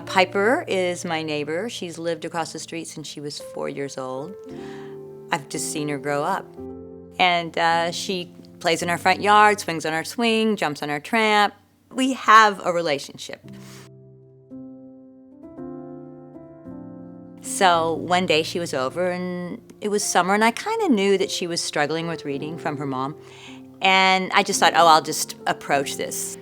Piper is my neighbor. She's lived across the street since she was 4 years old. I've just seen her grow up. And she plays in our front yard, swings on our swing, jumps on our tramp. We have a relationship. So one day she was over, and it was summer, and I kind of knew that she was struggling with reading from her mom. And I just thought, oh, I'll just approach this.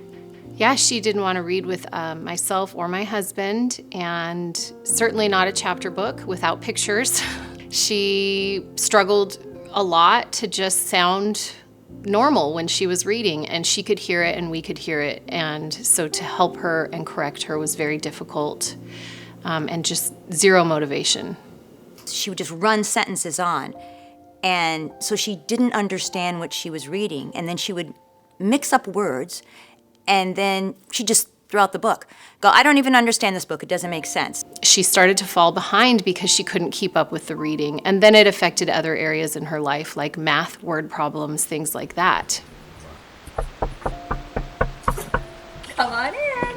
Yeah, she didn't want to read with myself or my husband, and certainly not a chapter book without pictures. She struggled a lot to just sound normal when she was reading, and she could hear it and we could hear it. And so to help her and correct her was very difficult, and just zero motivation. She would just run sentences on, and so she didn't understand what she was reading, and then she would mix up words. And then she just, throughout the book, go, I don't even understand this book. It doesn't make sense. She started to fall behind because she couldn't keep up with the reading. And then it affected other areas in her life, like math, word problems, things like that. Come on in.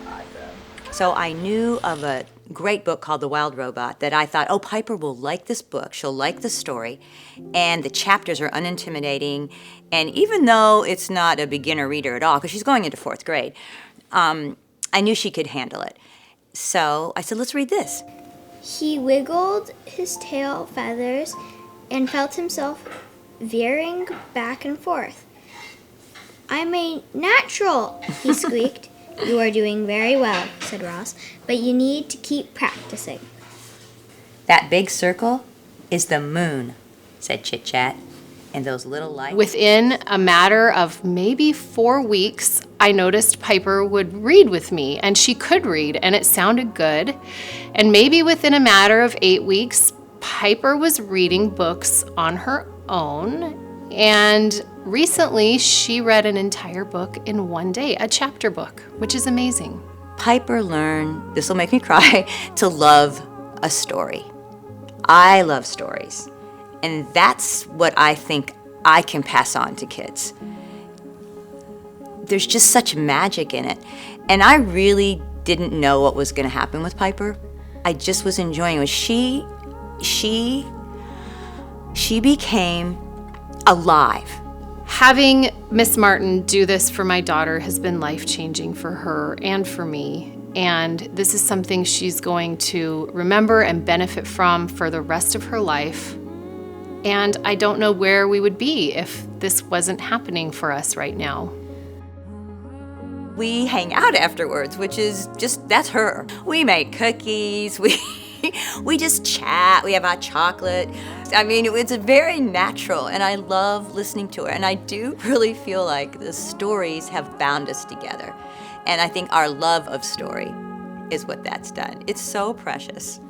Awesome. So I knew of a great book called The Wild Robot that I thought, oh, Piper will like this book. She'll like the story. And the chapters are unintimidating. And even though it's not a beginner reader at all, because she's going into 4th grade, I knew she could handle it. So I said, let's read this. He wiggled his tail feathers and felt himself veering back and forth. I'm a natural, he squeaked. You are doing very well, said Ross, but you need to keep practicing. That big circle is the moon, said Chit Chat. And those little lights. Within a matter of maybe 4 weeks, I noticed Piper would read with me, and she could read, and it sounded good. And maybe within a matter of 8 weeks, Piper was reading books on her own. And recently, she read an entire book in one day, a chapter book, which is amazing. Piper learned, this will make me cry, to love a story. I love stories. And that's what I think I can pass on to kids. There's just such magic in it. And I really didn't know what was going to happen with Piper. I just was enjoying it. She became alive. Having Miss Martin do this for my daughter has been life-changing for her and for me. And this is something she's going to remember and benefit from for the rest of her life. And I don't know where we would be if this wasn't happening for us right now. We hang out afterwards, which is just, that's her. We make cookies, we just chat, we have hot chocolate. I mean, it's very natural, and I love listening to her. And I do really feel like the stories have bound us together. And I think our love of story is what that's done. It's so precious.